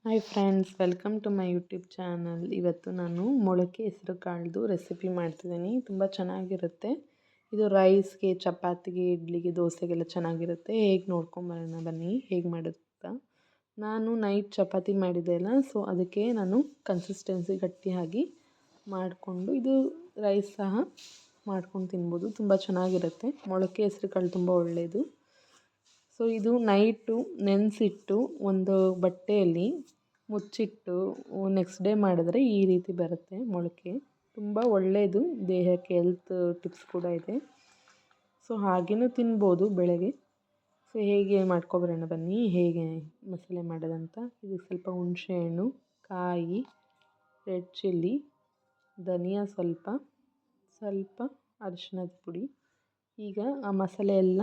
Hi friends, welcome to my YouTube channel. ಇವತ್ತು ನಾನು ಮೊಳಕೆ ಹೆಸರು ಕಾಳ್ದು ರೆಸಿಪಿ ಮಾಡ್ತಿದ್ದೀನಿ. ತುಂಬ ಚೆನ್ನಾಗಿರುತ್ತೆ. ಇದು ರೈಸ್ಗೆ, ಚಪಾತಿಗೆ, ಇಡ್ಲಿಗೆ, ದೋಸೆಗೆಲ್ಲ ಚೆನ್ನಾಗಿರುತ್ತೆ. ಹೇಗೆ ನೋಡ್ಕೊಂಬರೋಣ ಬನ್ನಿ ಹೇಗೆ ಮಾಡೋದು ಅಂತ. ನಾನು ನೈಟ್ ಚಪಾತಿ ಮಾಡಿದ್ದೆ ಅಲ್ಲ, ಸೊ ಅದಕ್ಕೆ ನಾನು ಕನ್ಸಿಸ್ಟೆನ್ಸಿ ಗಟ್ಟಿಯಾಗಿ ಮಾಡಿಕೊಂಡು ಇದು ರೈಸ್ ಸಹ ಮಾಡ್ಕೊಂಡು ತಿನ್ಬೋದು. ತುಂಬ ಚೆನ್ನಾಗಿರುತ್ತೆ. ಮೊಳಕೆ ಹೆಸರು ಕಾಳು ತುಂಬ ಒಳ್ಳೆಯದು. ಸೊ ಇದು ನೈಟು ನೆನೆಸಿಟ್ಟು ಒಂದು ಬಟ್ಟೆಯಲ್ಲಿ ಮುಚ್ಚಿಟ್ಟು ನೆಕ್ಸ್ಟ್ ಡೇ ಮಾಡಿದ್ರೆ ಈ ರೀತಿ ಬರುತ್ತೆ ಮೊಳಕೆ. ತುಂಬ ಒಳ್ಳೆಯದು ದೇಹಕ್ಕೆ, ಹೆಲ್ತ್ ಟಿಪ್ಸ್ ಕೂಡ ಇದೆ. ಸೊ ಹಾಗೇನೂ ತಿನ್ಬೋದು ಬೆಳಗ್ಗೆ. ಸೊ ಹೇಗೆ ಮಾಡ್ಕೊಬರೋಣ ಬನ್ನಿ, ಹೇಗೆ ಮಸಾಲೆ ಮಾಡೋದಂತ. ಇದು ಸ್ವಲ್ಪ ಹುಣಸೆಹಣ್ಣು, ಕಾಯಿ, ರೆಡ್ ಚಿಲ್ಲಿ, ಧನಿಯಾ ಸ್ವಲ್ಪ ಅರಿಶಿಣದ ಪುಡಿ. ಈಗ ಆ ಮಸಾಲೆ ಎಲ್ಲ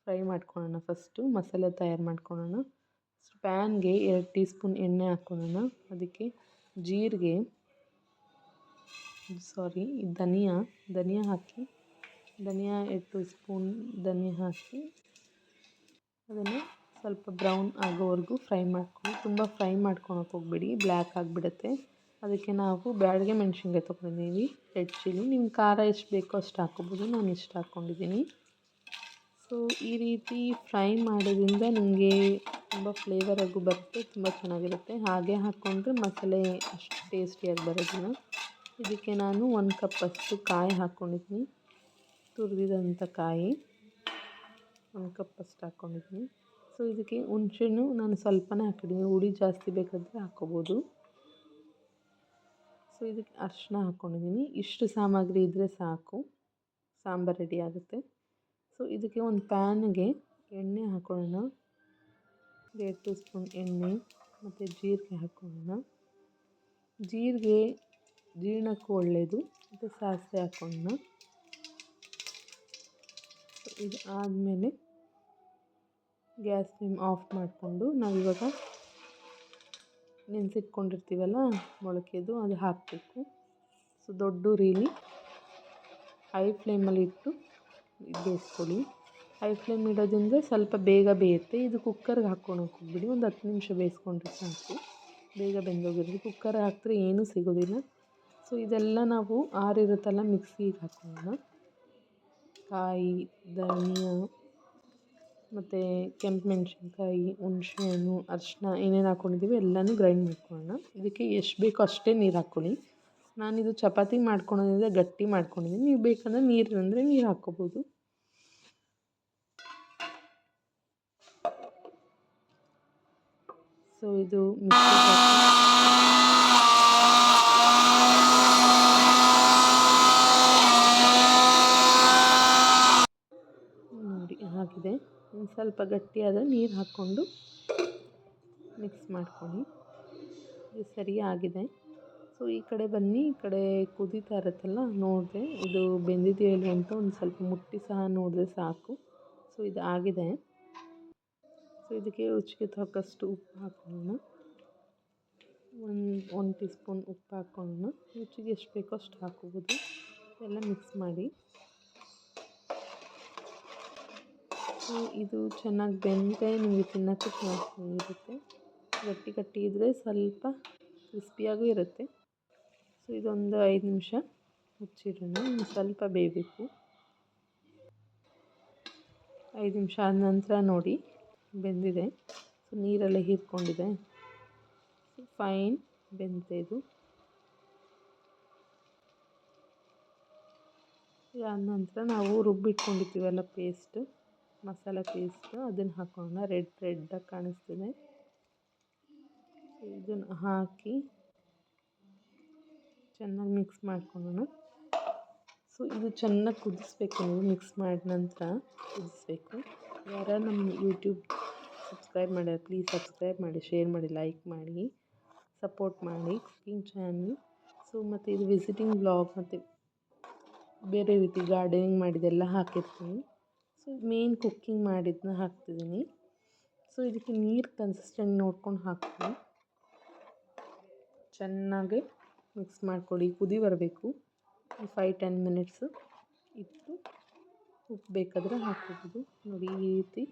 ಫ್ರೈ ಮಾಡ್ಕೊಳ್ಳೋಣ. ಫಸ್ಟು ಮಸಾಲೆ ತಯಾರು ಮಾಡ್ಕೊಳ್ಳೋಣ. ಪ್ಯಾನ್ಗೆ 2 ಟೀ ಸ್ಪೂನ್ ಎಣ್ಣೆ ಹಾಕ್ಕೊಳ್ಳೋಣ. ಅದಕ್ಕೆ ಜೀರಿಗೆ ಧನಿಯಾ ಹಾಕಿ, 2 ಟೀ ಸ್ಪೂನ್ ಧನಿಯಾ ಹಾಕಿ ಅದನ್ನು ಸ್ವಲ್ಪ ಬ್ರೌನ್ ಆಗೋವರೆಗೂ ಫ್ರೈ ಮಾಡ್ಕೊಂಡು, ತುಂಬ ಫ್ರೈ ಮಾಡ್ಕೊಳಕ್ಕೆ ಹೋಗ್ಬೇಡಿ, ಬ್ಲ್ಯಾಕ್ ಆಗಿಬಿಡುತ್ತೆ. ಅದಕ್ಕೆ ನಾವು ಬ್ಯಾಡಗೆ ಮೆಣಸಿನ್ಕಾಯಿ ತೊಗೊಂಡಿದ್ದೀವಿ, ರೆಡ್ ಚಿಲ್ಲಿ. ನಿಮ್ಗೆ ಖಾರ ಎಷ್ಟು ಬೇಕೋ ಅಷ್ಟು ಹಾಕ್ಕೊಬೋದು. ನಾನು ಇಷ್ಟು ಹಾಕ್ಕೊಂಡಿದ್ದೀನಿ. ಸೊ ಈ ರೀತಿ ಫ್ರೈ ಮಾಡೋದ್ರಿಂದ ನಿಮಗೆ ತುಂಬ ಫ್ಲೇವರಾಗೂ ಬರುತ್ತೆ, ತುಂಬ ಚೆನ್ನಾಗಿರುತ್ತೆ. ಹಾಗೆ ಹಾಕ್ಕೊಂಡ್ರೆ ಮಸಾಲೆ ಅಷ್ಟು ಟೇಸ್ಟಿಯಾಗಿ ಬರೋದಿಲ್ಲ. ಇದಕ್ಕೆ ನಾನು 1 ಕಪ್ ಅಷ್ಟು ಕಾಯಿ ಹಾಕ್ಕೊಂಡಿದ್ದೀನಿ, ತುರಿದಿದಂಥ ಕಾಯಿ 1 ಕಪ್ ಅಷ್ಟು ಹಾಕ್ಕೊಂಡಿದ್ದೀನಿ. ಸೊ ಇದಕ್ಕೆ ಹುಣಸೆಹಣ್ಣು ನಾನು ಸ್ವಲ್ಪನೇ ಹಾಕಿದ್ದೀನಿ, ಹುಳಿ ಜಾಸ್ತಿ ಬೇಕಾದರೆ ಹಾಕ್ಕೋಬೋದು. ಸೊ ಇದಕ್ಕೆ ಅರಿಶಿನ ಹಾಕ್ಕೊಂಡಿದ್ದೀನಿ. ಇಷ್ಟು ಸಾಮಗ್ರಿ ಇದ್ದರೆ ಸಾಕು, ಸಾಂಬಾರು ರೆಡಿ ಆಗುತ್ತೆ. ಸೊ ಇದಕ್ಕೆ ಒಂದು ಪ್ಯಾನ್ಗೆ ಎಣ್ಣೆ ಹಾಕ್ಕೊಳ್ಳೋಣ. 2 ಟೀ ಸ್ಪೂನ್ ಎಣ್ಣೆ ಮತ್ತು ಜೀರಿಗೆ ಹಾಕ್ಕೊಳ್ಳೋಣ. ಜೀರಿಗೆ ಜೀರ್ಣಕ್ಕೂ ಒಳ್ಳೆಯದು. ಮತ್ತು ಸಾಸಿವೆ ಹಾಕ್ಕೊಳ್ಳೋಣ. ಇದು ಆದಮೇಲೆ ಗ್ಯಾಸ್ ಫ್ಲೇಮ್ ಆಫ್ ಮಾಡಿಕೊಂಡು ನಾವಿವಾಗ ನೆನೆಸಿಟ್ಕೊಂಡಿರ್ತೀವಲ್ಲ ಮೊಳಕೆದು, ಅದು ಹಾಕಬೇಕು. ಸೊ ದೊಡ್ಡ ಉರಿಲಿ ಹೈ ಫ್ಲೇಮಲ್ಲಿ ಇಟ್ಟು ಬೇಯಿಸ್ಕೊಳ್ಳಿ. ಹೈ ಫ್ಲೇಮ್ ಇಡೋದ್ರಿಂದ ಸ್ವಲ್ಪ ಬೇಗ ಬೇಯುತ್ತೆ. ಇದು ಕುಕ್ಕರ್ಗೆ ಹಾಕ್ಕೊಳಕ್ಕೆ ಹೋಗ್ಬಿಡಿ, ಒಂದು 10 ನಿಮಿಷ ಬೇಯಿಸ್ಕೊಂಡ್ರೆ ಸಾಕು, ಬೇಗ ಬೆಂದೋಗಿರುತ್ತೆ. ಕುಕ್ಕರ್ ಹಾಕಿದ್ರೆ ಏನೂ ಸಿಗೋದಿಲ್ಲ. ಸೊ ಇದೆಲ್ಲ ನಾವು ಆರಿರುತ್ತಲ್ಲ ಮಿಕ್ಸಿಗೆ ಹಾಕ್ಕೊಳ್ಳೋಣ. ಕಾಯಿ, ಧನಿಯಾ ಮತ್ತು ಕೆಂಪು ಮೆಣಸಿನ್ಕಾಯಿ, ಹುಣಸೆಹಣ್ಣು, ಅರಿಶಿನ ಏನೇನು ಹಾಕ್ಕೊಂಡಿದ್ದೀವಿ ಎಲ್ಲನೂ ಗ್ರೈಂಡ್ ಮಾಡ್ಕೊಳ್ಳೋಣ. ಇದಕ್ಕೆ ಎಷ್ಟು ಬೇಕೋ ಅಷ್ಟೇ ನೀರು ಹಾಕ್ಕೊಳ್ಳಿ. ನಾನಿದು ಚಪಾತಿ ಮಾಡ್ಕೊಳೋದ್ರಿಂದ ಗಟ್ಟಿ ಮಾಡ್ಕೊಂಡಿದ್ದೀನಿ. ನೀವು ಬೇಕಂದರೆ ನೀರು ಅಂದರೆ ನೀರು ಹಾಕ್ಕೋಬೋದು. ಸೊ ಇದು ನೋಡಿ ಆಗಿದೆ. ಒಂದು ಸ್ವಲ್ಪ ಗಟ್ಟಿಯಾದರೆ ನೀರು ಹಾಕ್ಕೊಂಡು ಮಿಕ್ಸ್ ಮಾಡ್ಕೊಳ್ಳಿ. ಇದು ಸರಿಯಾಗಿದೆ. ಸೊ ಈ ಕಡೆ ಬನ್ನಿ, ಈ ಕಡೆ ಕುದೀತಾ ಇರುತ್ತಲ್ಲ, ನೋಡಿದೆ ಇದು ಬೆಂದಿದೆಯೋ ಇಲ್ಲ ಅಂತ ಒಂದು ಸ್ವಲ್ಪ ಮುಟ್ಟಿ ಸಹ ನೋಡಿದ್ರೆ ಸಾಕು. ಸೊ ಇದು ಆಗಿದೆ. ಸೊ ಇದಕ್ಕೆ ರುಚಿಗೆ ತಕ್ಕಷ್ಟು ಉಪ್ಪು ಹಾಕ್ಕೊಳ್ಳೋಣ. 1 ಟೀ ಸ್ಪೂನ್ ಉಪ್ಪು ಹಾಕ್ಕೊಳ್ಳೋಣ. ರುಚಿಗೆ ಎಷ್ಟು ಬೇಕೋ ಅಷ್ಟು ಹಾಕ್ಕೋಬೋದು. ಎಲ್ಲ ಮಿಕ್ಸ್ ಮಾಡಿ. ಸೊ ಇದು ಚೆನ್ನಾಗಿ ಬೆಂದರೆ ನಿಮಗೆ ತಿನ್ನೋಕ್ಕೆ ಚೆನ್ನಾಗಿರುತ್ತೆ. ಗಟ್ಟಿ ಇದ್ದರೆ ಸ್ವಲ್ಪ ಕ್ರಿಸ್ಪಿಯಾಗೂ ಇರುತ್ತೆ. ಸೊ ಇದೊಂದು 5 ನಿಮಿಷ ಮುಚ್ಚಿಡೋಣ. ಇನ್ನು ಸ್ವಲ್ಪ ಬೇಯಬೇಕು. 5 ನಿಮಿಷ ಆದ ನಂತರ ನೋಡಿ ಬೆಂದಿದೆ. ಸೊ ನೀರೆಲ್ಲ ಹೀರ್ಕೊಂಡಿದೆ. ಫೈನ್ ಬೆಂದಿದೆ ಇದು. ಇದಾದ ನಂತರ ನಾವು ರುಬ್ಬಿಟ್ಕೊಂಡಿರ್ತೀವಲ್ಲ ಪೇಸ್ಟು, ಮಸಾಲೆ ಪೇಸ್ಟು, ಅದನ್ನು ಹಾಕೋಣ. ರೆಡ್ಡಾಗಿ ಕಾಣಿಸ್ತಿದೆ. ಇದನ್ನು ಹಾಕಿ ಚೆನ್ನಾಗಿ ಮಿಕ್ಸ್ ಮಾಡ್ಕೊಳ್ಳೋಣ. ಸೊ ಇದು ಚೆನ್ನಾಗಿ ಕುದಿಸ್ಬೇಕು. ನೀವು ಮಿಕ್ಸ್ ಮಾಡಿದ ನಂತರ ಕುದಿಸ್ಬೇಕು. ಯಾರು ನಮ್ಮ ಯೂಟ್ಯೂಬ್ ಸಬ್ಸ್ಕ್ರೈಬ್ ಮಾಡ್ಯಾರ ಪ್ಲೀಸ್ ಸಬ್ಸ್ಕ್ರೈಬ್ ಮಾಡಿ, ಶೇರ್ ಮಾಡಿ, ಲೈಕ್ ಮಾಡಿ, ಸಪೋರ್ಟ್ ಮಾಡಿ ಕುಕಿಂಗ್ ಚಾನಲ್. ಸೊ ಮತ್ತು ಇದು ವಿಸಿಟಿಂಗ್ ಬ್ಲಾಗ್ ಮತ್ತು ಬೇರೆ ರೀತಿ ಗಾರ್ಡನಿಂಗ್ ಮಾಡಿದ್ದೆಲ್ಲ ಹಾಕಿರ್ತೀನಿ. ಸೊ ಮೇನ್ ಕುಕ್ಕಿಂಗ್ ಮಾಡಿದ್ದನ್ನ ಹಾಕ್ತಿದ್ದೀನಿ. ಸೊ ಇದಕ್ಕೆ ನೀರು ಕನ್ಸಿಸ್ಟೆಂಟ್ ನೋಡ್ಕೊಂಡು ಹಾಕ್ತೀನಿ. ಚೆನ್ನಾಗಿ ಮಿಕ್ಸ್ ಮಾಡ್ಕೊಳ್ಳಿ. ಕುದಿ ಬರಬೇಕು. 5-10 ಮಿನಿಟ್ಸು ಇಟ್ಟು ಉಪ್ಪು ಬೇಕಾದರೆ ಹಾಕ್ಕೋಬೋದು. ನೋಡಿ ಈ ರೀತಿ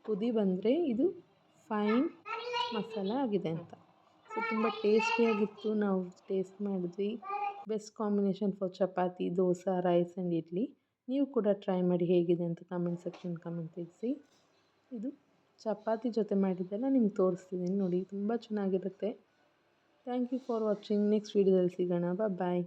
ಕುದಿ ಬಂದರೆ ಇದು ಫೈನ್ ಮಸಾಲೆ ಆಗಿದೆ ಅಂತ. ಸೊ ತುಂಬ ಟೇಸ್ಟಿಯಾಗಿತ್ತು. ನಾವು ಟೇಸ್ಟ್ ಮಾಡಿದ್ವಿ. Best combination for chapati, dosa, rice and idli. ನೀವು ಕೂಡ ಟ್ರೈ ಮಾಡಿ ಹೇಗಿದೆ ಅಂತ ಕಮೆಂಟ್ ತಿಳಿಸಿ. ಇದು ಚಪಾತಿ ಜೊತೆ ಮಾಡಿದ್ದೆಲ್ಲ ನಿಮ್ಗೆ ತೋರಿಸ್ತಿದ್ದೀನಿ ನೋಡಿ, ತುಂಬ ಚೆನ್ನಾಗಿರುತ್ತೆ. Thank you for watching. Next ವೀಡಿಯೋದಲ್ಲಿ ಸಿಗೋಣ. ಬಾಯ್.